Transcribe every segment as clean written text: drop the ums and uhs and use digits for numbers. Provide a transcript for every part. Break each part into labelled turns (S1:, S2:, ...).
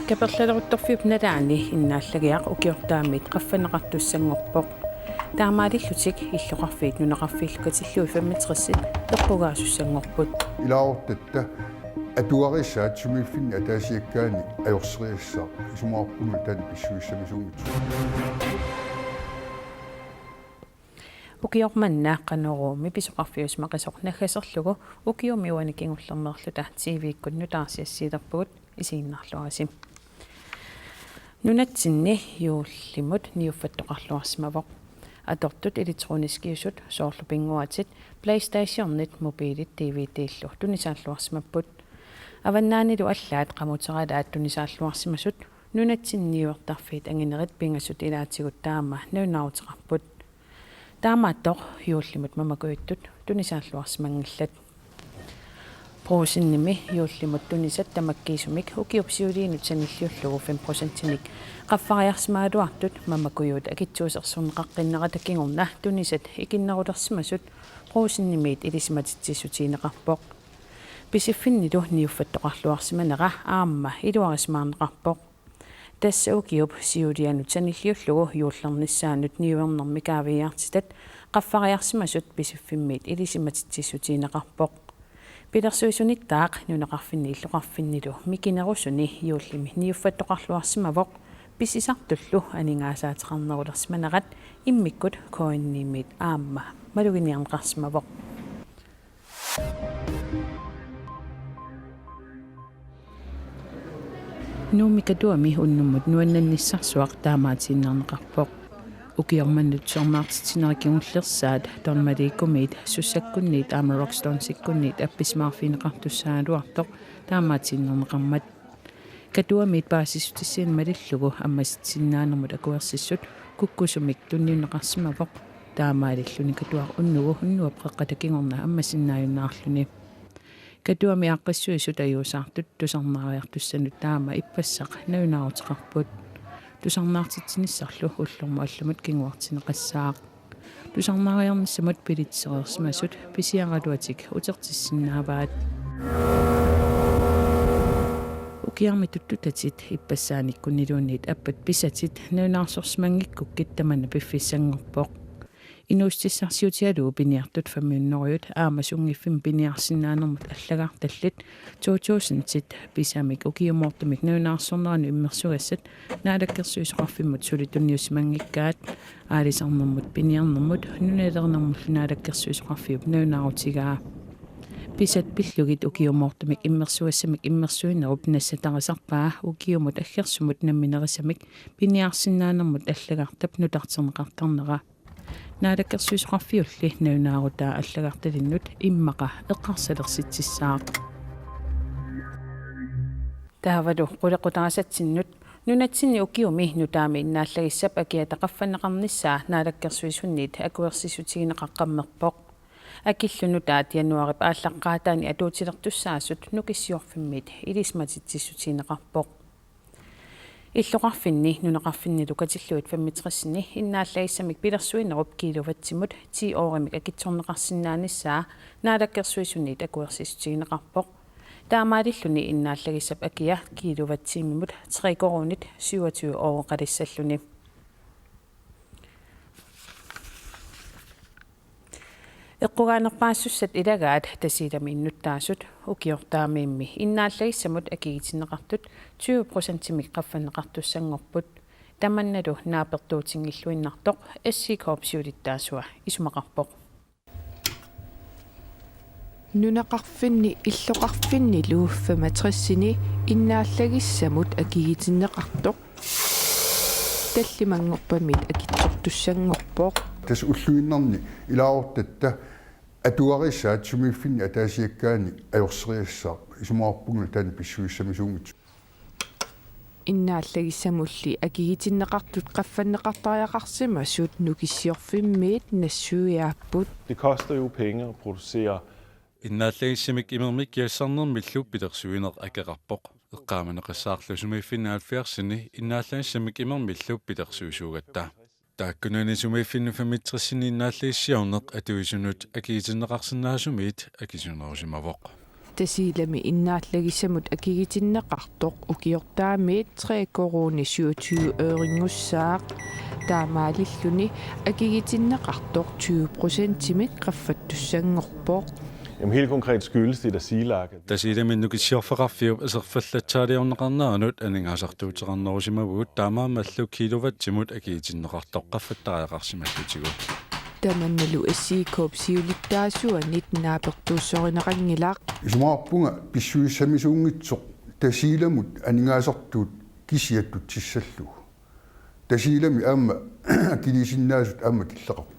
S1: Kaperlaloruttorfiup nalaani innaallagиaq ukiortaamit qaffaneqartussangorpoq таамаалиллутик иллоқарфиит нунеқарфииллукатиллуи 65 эққугаасуссангорпут
S2: илаортатта атуарисаат сумииффинни атаасиаккаани ajorсериассаа исумаарпуну таани писсуиссамисунгит
S1: укиорманнаа канорууми писоқарфиус мақисорнаггасерлугу укиумиуани кингуллермерлута тивиккут нутаарсиассиилерпугут исииннарлуаси нунатсинни юуллимут ниуффаттоқарлуарсимавоқ атортут электронискиусут соорлупингуатит PlayStation-нит мобилит DVD-иллу тунисааллуарсимаппут аваннаанилу аллаат қамутералаат тунисааллуарсимасут нунатсинниуертарфиит ангинерит пингасут илаатигут таама нунаутеқарпут таамааттоқ юуллимут мамакуиттут тунисааллуарсимангиллат проусинними юуллимут тунисат тамаккиисумик укиупсиулиинут саниллиуллугу 5%-ник qaffariarsimaluartut mamakuyut akitsuusersuneqaqqinneqatakingorna tunisat ikinnerulерсимасут проусиннимиит илисиматитсиссутиинеқарпоқ писиффиннилу ниуффаттоқарлуарсиманера аама илуарисмаарнеқарпоқ тассаукиуп сиулианут саниллиуллугу юуллерниссаанут ниуернэрми каавиартитат qaffariarsimasut писиффиммиит илисиматитсиссутиинеқарпоқ пилерсуисуниттаақ нунеқарфинни иллоқарфиннилу микинерусуни юуллими ниуффаттоқарлуарсимавоқ писисартуллу анингаасаатеқарнерулерсиманерат иммиккут коиннимит аама малугиниарнеқарсимавоқ нуумикатуами уннуммут нуаннанниссарсуақ таамаатииннарнеқарпоқ укиорманнут сормаартитсинерикингуллерсаат тормалииккумиит суссаккунниит аама рокстонсиккунниит апписмаарфинеқартуссаалуартоқ таамаатииннернеқармат катуамиит паасиссутиссиин малиллугу аммаситсиннаанермут акуерсиссут куккусумик тунниунеқарсимавоқ таамаалиллуни катуар уннугу уннуапқеққатакингорна аммасиннааюннаарлуни катуами аққиссуисут аюусаартут тусарнаариартуссанут таама иппассақ наунаутеқарпут тусарнаартитсиниссарлу уллорму аллумут кингуартинеқассаақ тусарнаариарниссамут пилитсереерсимасут писиаралуатик утертиссиннааваат укиарми туттутатит иппассааниккуннилуунниит аппат писатит нунаарсорсимангиккук киттамана пиффиссангорпоқ инуустиссарсиутиалуу пиниартут фамиуннориут аамасунгиффим пиниарсинаанермут аллагаарталлит 2000 писамик укиумоортумик нунаарсорнерани иммерсугассат наалаккерсуисоқарфиммут сулитунниусимангиккаат аалисарнермут пиниарнермут нуналернермут наалаккерсуисоқарфиуп нунаарутигаа писат пиллугит укиумоортумик иммерсуассамик иммерсуинеруп нассатарисарпаа укиумут аггерсумут намминерисамик пиниарсинаанермут аллагаартап нутартернеқартарнера наалаккерсуисоқарфиулли нунаарутаа аллагарталиннут иммақа эққарсалерситсissaaq таавалу қулеқутарасатсиннут нунатсинни укиуми нутаами иннааллагиссап акиатақаффанеқарниссаа наалаккерсуисунниит акуерсисутигинеқаққаммерпоқ акиллунутаат януарип ааллаққаатаани атуутилертуссаасут нукиссиорфиммит илисматитсиссутигинеқарпоқ иллоқарфинни нунеқарфиннилу катиллуит 65-ни иннааллагиссамик пилерсуинеруп киловатсимут 10 ооримик акитсорнеқарсинааниссаа наалаккерсуисунниит акуерсисутигинеқарпоқ таамаалиллуни иннааллагиссап акия киловатсимимут 3 корунит 27 оор қалиссаллуни эққугаанерпаассуссат илагаат тасилами иннуттаасут укиортаамиимми иннааллагиссамут акигитинеқартут 20%-мик қаффанеқартуссангорпут таманналу наапертуутингиллуиннартоқ SC-корпсиулиттаасуа исумақарпоқ
S3: нунеқарфинни иллоқарфинни луу 65-сини иннааллагиссамут акигитинеқартоқ таллимангорпамит акитсортуссангорпоқ
S2: тас уллуиннарни илаортатта атуарисаат сумииффинни атаасиаккаани ajorсериассаа исумаарпугу таани писсуиссамисунгит
S3: иннааллагиссамулли акигитиннеқартут қаффаннеқартариақарсимасут нукиссиорфиммиит нассуиааппут.
S4: Det koster jo penge at producere.
S5: Иннааллагиссамик имермик киассарнермиллуп пилерсуинер акеқарпоқ эққааманеқассаарлу сумииффиннаалфиарсини иннааллагиссамик имермиллуп пилерсуисуугатта тааккунани сумииффинну фамитсерсини иннааллииссиорнеқ атуисунут акиитиннеқарсинаасумиит акисунерусимавоқ
S3: тасилами иннааллагиссамут акигитиннеқартоқ укиортаамиит 3 корони 27 øringussаақ таамаалиллуни акигитиннеқартоқ 20%-имик qaffatussangorpoq.
S4: Jamen helt konkret skyldes det, at SILAG...
S5: тасилами асерфаллатсаалиорнеқарнеранут анингаасартуутеқарнерусимавуут таамаамаллу киловаттимут акиитиннеқартоқ qaffаттариақарсималлутигу
S3: таманналу ассиикооп сиулиттаасуанит наапертууссоринеқангилаақ
S2: исумаарпунга писсуиссамисуунгитсоқ тасииламут анингаасартуут кисиаттут тиссаллугу тасиилами аама килисиннаасут аама киллеқарпу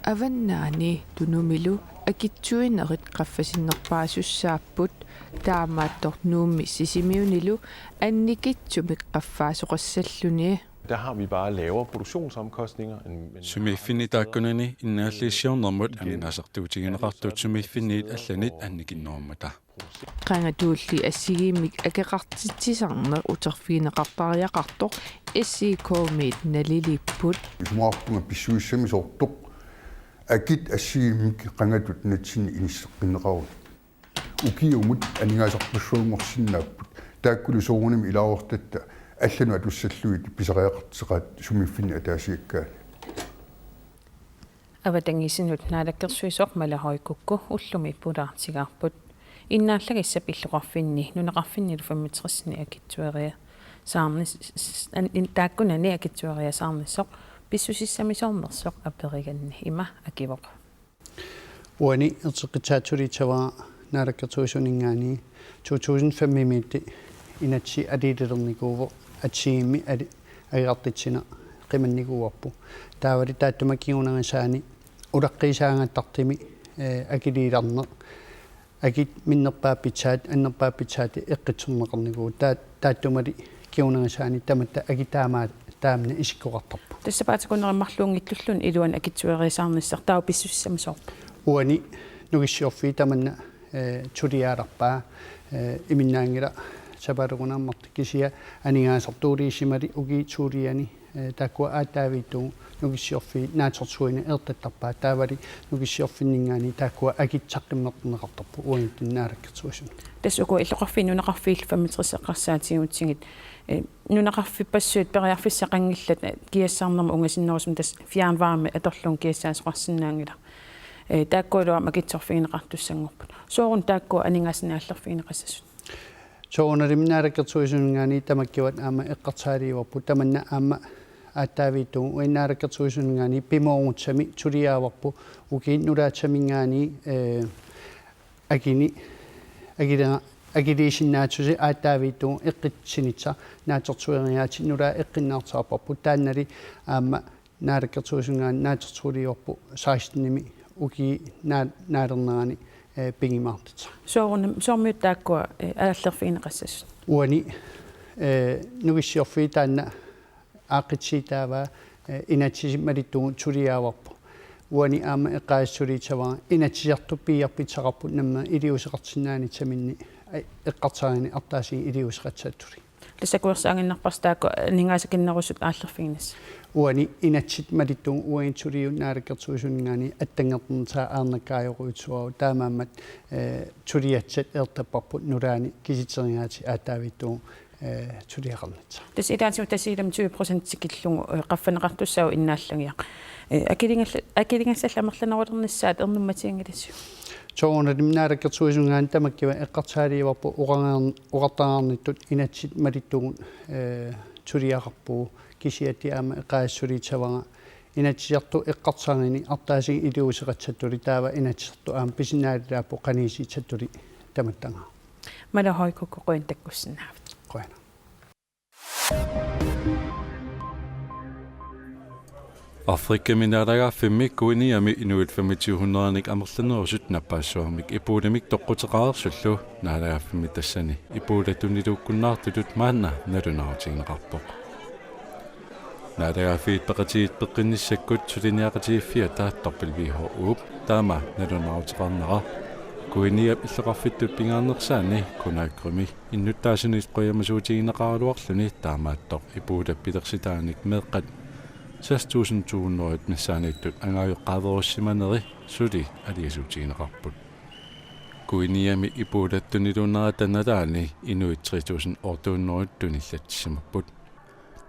S3: аваннаани тунумилу акитсуинерит qaffasinnерпаасуссааппут таамааттор нуумми сисимиунилу анникитсумик qaffaasoqassalluni.
S4: Der har vi bare lavere produktionsomkostninger end
S5: сумииффини тааккунани иннааллииссиорнэрмут анингаасартуутигинеқартут сумииффинниит алланит анникиннуармата
S3: qangatulli assigimik akeqartitsisarner uterfiineqartariaqartoq issikoomit nalilipput
S2: исумаарпунга писсуиссамисоортоқ акит ассигимик qangatut натсини инissеққиннеқарут укиумут анингаасарпуссуунгорсиннааппут тааккули соорунами илаавортатта аллану атуссаллуит писариақартеқаат сумииффинни атаасиаккаани
S1: аватангисинут наалаккерсуисоқ малахойкукку уллуми пулаартигаарпут иннааллагиссап иллоқарфинни нунеқарфиннилу 35 акитсуариа саарнис тааккунани акитсуариа саарниссоқ писсусиссамисоорнерсоқ апериганни има акивоқ
S6: уани ертеқитаатсулитава наалаккертуисунингаани 2005 митти инатси алилерникууво атсиимми агиартитсина қиманникууарпу таавали тааттумаккигунерисаани улаққисаангаттартими акилииларне акит миннерпааппитсаат аннерпааппитсаати эққитсернеқарникуу тааттумали кигунерисаани таматта агитаамаа таамна исиккоқартарпу
S1: тассапаатикунериммарлуунгиттуллун илуан акитсуариасаарниссар таа писсуссамисоорпу
S6: уани нугиссиорфи таманна тулиааларпаа иминнаангила сапалугунаармарти кисия анингаасартуулиисимали уги тулиани такуа аатаавиту нугиссиорфи наатсортсуина ертаттарпаа таавали нугиссиорфиннингаани такуа агитсаққиммернеқартарпу уинтиннаалаккертуусун
S1: тассуку иллоқарфи нунеқарфиил 35-эққарсаатигутсигит нунеқарфиппассуут периарфиссақангиллат киассаарнерма унгасиннерусум тас фиаанваами аторлун киассаасоқарсинаангила тааккуалуа макитсорфигинеқартуссангорпут соорун тааккуа анингаасинааллерфигинеқассасут
S6: соорунеримнаараккертуисунгаани тамаккиват аама эққартаалиуарпу таманна аама ааттаавиту уиннаараккертуисунгаани пимоорутсами тулиааварпу укииннулаатсамингаани акини агилисиннаатсуси ааттаавиту эққитсинитса наатертуериаати нулаа эққиннаартаарпарпу тааннали аама наалаккертуисунгаани наатертуулиорпу 16-ними уки наалернаани пингимаартита
S1: соормиут тааккуа ааллерфигинеқассасут
S6: уани нугиссиорфи таанна аақитситаава инатсисиммалиттугу тулиааварпу уани аама эққаассулитава инатсиартуппиарпитсақарпут намма илиусеқартиннаани таминни эққартаарини артааси илиусеқатсааттули
S1: ласакуерсаангиннарпарс таакку нингаасакиннерусут ааллерфигинас
S6: уани инатсит малиттугу уаин тулиун наалаккертуисунгаани аттангернтаа аарнаккаажоруутсуару таамаамат тулиатсат ертаппарпут нулаани киситеригаати аатаавиттугу тулиақарнатса
S1: тасилаатиу тасилам 20% киллугу qaffанеқартуссау иннааллагиа акилингассалламерланерулернissaат ернумматиангилассу
S6: соорунеримнаалаккертуисунгаани тамаккива эққартаалиуарпу уқартаарниттут инатсит малиттугу тулиақарпуу кисиати аама эқаассулитсавага инатсиарту эққартаарини артааси илиусеқатсаттули таава инатсиарту аама писинаалилааппу қаниситсаттули таматтанга
S1: малахойкукку қуин таккуссинаавт
S6: қуина
S5: Afrika minalaagaaffimmik kuiniami inuit 2500-nik amerlanerusut nappaassуармик ипууламик тоққутеқарерсуллу наалааффими тассани ипуулатунилууккуннаартутут маанна налунаарутигинеқарпоқ наалааффиит пеқатигит пеққинниссаккут сулиниақатигиффиа тааттарпилвихо ууп таама налунаарутеқарнера куиниап иллеқарфиттут пингаарнерсаани кунааккрими иннуттаасунис қоямасуутигинеқаралуарлуни таамааттоқ ипуулаппилерситааник меэққат 6200 missaaниittut angaajоqqaaverussimaneri suli aliasutiineqarput kuiniami ipuulattuniluunera tanalaani inuit 3800 tunillatsimapпут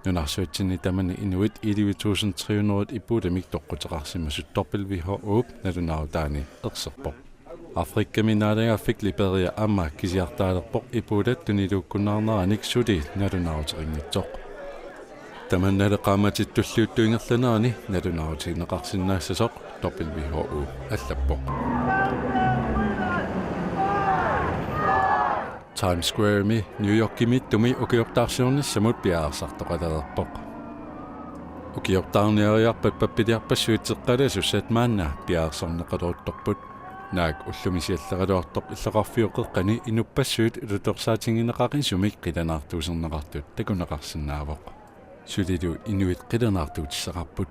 S5: нунарсуутсини тамани инуит 11300 иппууламик тоққутеқарсимасут торпилвихооуп налунаутаани ерсерпоқ африккаминаалагааффик липерия амма кисиартаалерпоқ иппуулат тунилууккунаарнераник сули налунаутерингитсоқ таманналеқааматиттуллиуттуингерланаани налунаутинеқарсинаассасоқ торпилвихооуп аллаппоқ Times Square mi New York tumi ukiortaarsiornissamut piaarsartoqalererpoq ukiortaarniariarpat pappiliarpassuitseqqalasusat maanna piaarsorneqaluuttorput naak ullumisialleraloortoq illeqarfiuqeqqani inuppassuut ilutorsaatigineqaqisumik qilanaartuuserneqartut takunaqarsinnaavoq sulilu inuit qilanaartuutissaqarput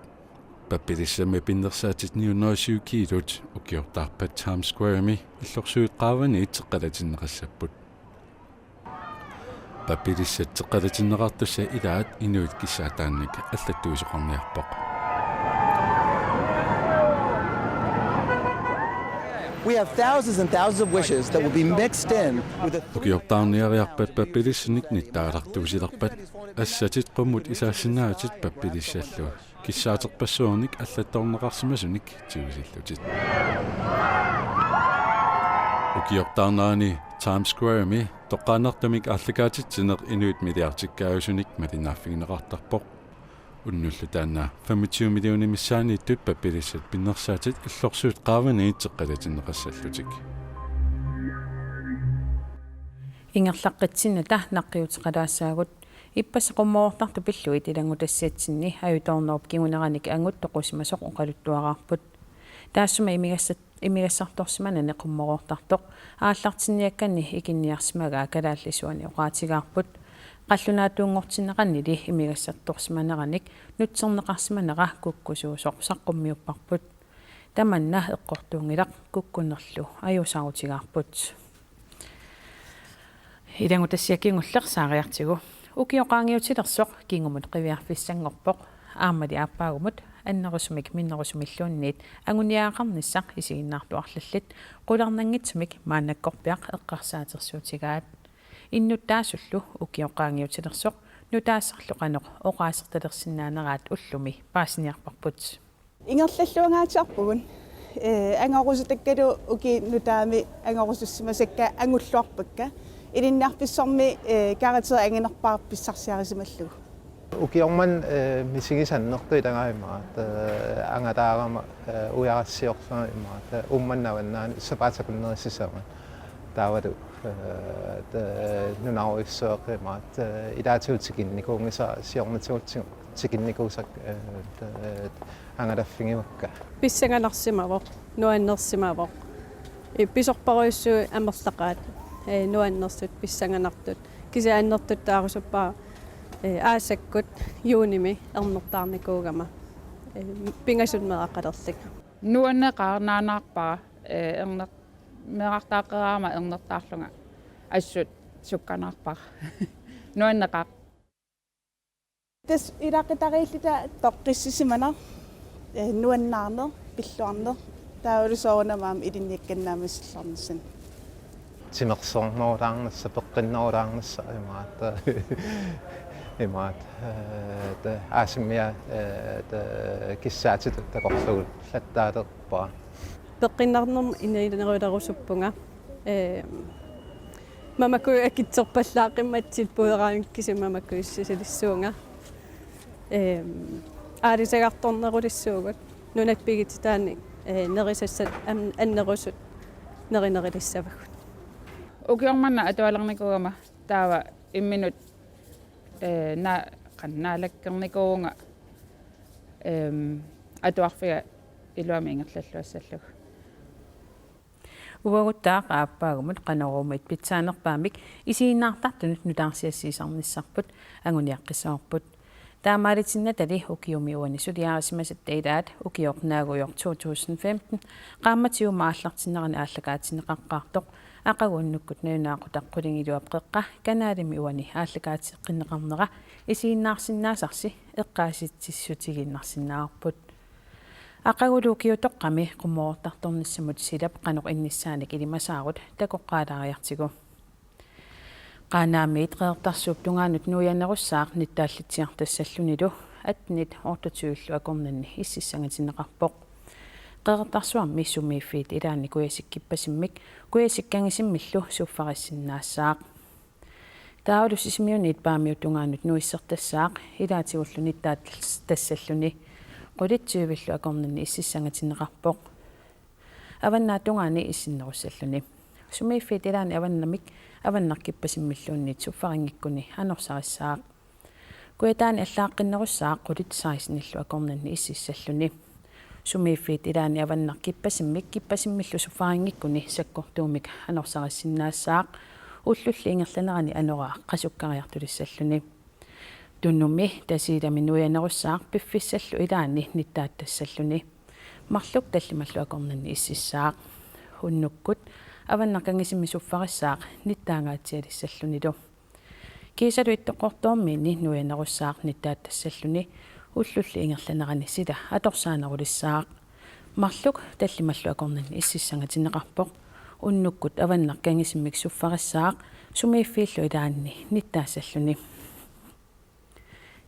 S5: pappilissami pinnersaatit 907 kilut ukiortaarpat Times Square mi illorsuiqqaavani itseqqalatinneqassapput Pappilissatteqqalatinneqartussa ilaat inuit kissaataannik аллаттуисоқарниарпоқ
S7: We have thousands and thousands of wishes that will be mixed in with the
S5: Ukiortaarniariarpat pappilissnik nittaalartuusilerpat assatит qummut isaassinaatит pappilissalluu kissaaterpassuornik аллатторнеқарсимасуник тигусиллутит Ukiortaarnaani Times Square mi toqqaanertamik aallakaatitsinеқ inuit miliartikkaayusunik malinaaффигинеқартарпоқ уннуллутаанна 25 миллиони миссаанииттут паппилиссат пиннерсаатит иллорсуут qaavaniit
S1: ингерлаққитсинната наққиутеқалаассаагут иппасеқуммоортарту пиллуит илангутассиатсинни аюторнооп кигунераник ангут тоқусимасоқ оқалуттуараарпут таассума имигассарторсимана неқуммороортартоқ ааллартинниаккани икинниарсимагаа калааллисуани оqaатигаарпут қаллунаатуунгортинеқаннили имигассарторсиманераник нутсернеқарсиманера куккусуусоқ саққуммиуппарпут таманна эққортуунгилақ куккунерлу аюсаарутигаарпут илангутассиаккингуллер саариартигу укиоқаангиутилерсоқ кингумут қивиарфиссангорпоқ аамали ааппаагумут аннерусумик миннерусумиллуунниит агуниаақарниссақ исигиннаартуарлаллит қуларнангитсумик маанаккорпиақ эққарсаатерсуутигаат иннуттаасуллу укиоқаангиутилерсоқ нутаассарлуқанеқ оqaасерталерсинаанераат уллуми паасиниарпарпут
S8: ингерллуангаатиарпугун ангорусутаккалу уки нутаами ангорусуссимасакка ангуллуарпакка илинниарписсорми каратер ангинерпаар писсарсиарисималлуг
S9: Ukiorman misigisannertu itangaimmaat angatаарama ujarasiorsaimmaat ummannavannaani sapatakunnerissisama taavadu nunauissoqimaat ilaatiutiginnikuungisa siornatuutiginnikuusak angataffingimakka
S10: pissanganarsimavoq nuannersimavoq pisorparuissu amerlaqaat nuannersut pissanganartut kisiaannertut taarusuppaa аасаккут юуними эрнертаарникуугама пинgasунмеақалерлик
S11: нуаннеқарнаанаарпара эрнер мерартааққераама эрнертаарлунга ассут сукканаарпара нуаннеқаа
S8: тас ирақитариллита тоққиссисимана нуаннаарнер пиллуарнер таавалусоорнамаам илинниакканнаамиссалларниссан
S9: тимерсорнооraarnassa peqqinnoraarnassa imaat aasimia kissaatit takorlugut lattaaterpaa
S10: peqqinnaarnerm inerilenerullerusuppunga mamaku akitserpallaaqimmatsit puuderaanikkisi mamakuissisilissuunga aalisagartornerulissuugut nunappigititaani nerisassat annerusut nerinerilissavagut
S11: ukiormanna atualernikugama taava imminut na qannaalakkernikuunga atuarfiga iluami ingerlalluassallug
S1: уагуттаа ааппаагумут канерумит питсаанерпаамик исииннаартартунут нутаарсиассиисарниссарпут агуниаққиссаарпут таамаалитиннатали укиумиуани сулиаарисимасат таилаат укиорнаагуйор 2015 qaamatiumaallartinnerani ааллакаатинеқаққаартоқ ақагууннуккут наюнаақутаққулингилуап қеққа канаалими уани ааллакаатиққиннеқарнера isiinnaarsinnaasarsi eqqaasittissutiginnarsinnаарput aqaguluukiutoqqami qummoortartornissamut silap qanoq innissaanik ilimasaarut takoqqaalaariartigu qaanaamiit qeertarsuup tungaanut nuuyannerussaaq nittaallitsiartassallunilu atnit ortutsuullu akornanni ississangatineqarpoq qeertarsuarmi sumiiffiit ilaanni kuyasikkippasimmik kuyasikkangisimillu suuffarissinnaassaaq taulus ismiunit paamiutungaanut nuissertassaaq ilaatigullu tassalluni qulitsuuvillu akornanni ississangatineqarpoq avannatungaani issinnerussalluni sumiiffiit ilaanni avannamik avannarkippasimilluunniit suffaringikkuni anorsarissaaq kuitaani allaaqqinnerussaaq qulitsaaisnillu akornanni ississalluni sumiiffiit ilaanni avannarkippasimmik kippasimillu suffaringikkuni sakkortuumik anorsarissinnaassaaq ullulli ingerlanerani anoraa qasukkariartulissalluni tunnumi tasiilami nuuyanerussaaq piffissallu ilaanni nittaattassalluni marluk tallimallu akornanni ississaaq unnukkut avannarkangisimmi suffarissaaq nittaangaatsialissallunilu kiisalu ittoqortoormiinni nuuyanerussaaq nittaattassalluni ullulli ingerlanerani sila atorsaanerullissaaq marluk tallimallu akornanni ississangatineqarpoq unnukkut avannarkangisimmik suffarissaaq sumiiffiillu ilaanni nittaassalluni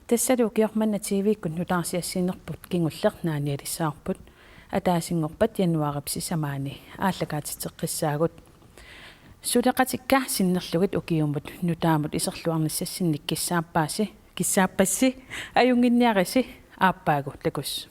S1: tassalu kiormanna TV-kkut nutaarsiassiinerput kingulleq naanialissaarput ataasingorpat januaripsi samaani aallakaatiteqqissaagut suleqatikka sinnerlugit ukiumut nutaamut iserluarnissassinnik kissaappassi ayunginniarisi aappaagu takus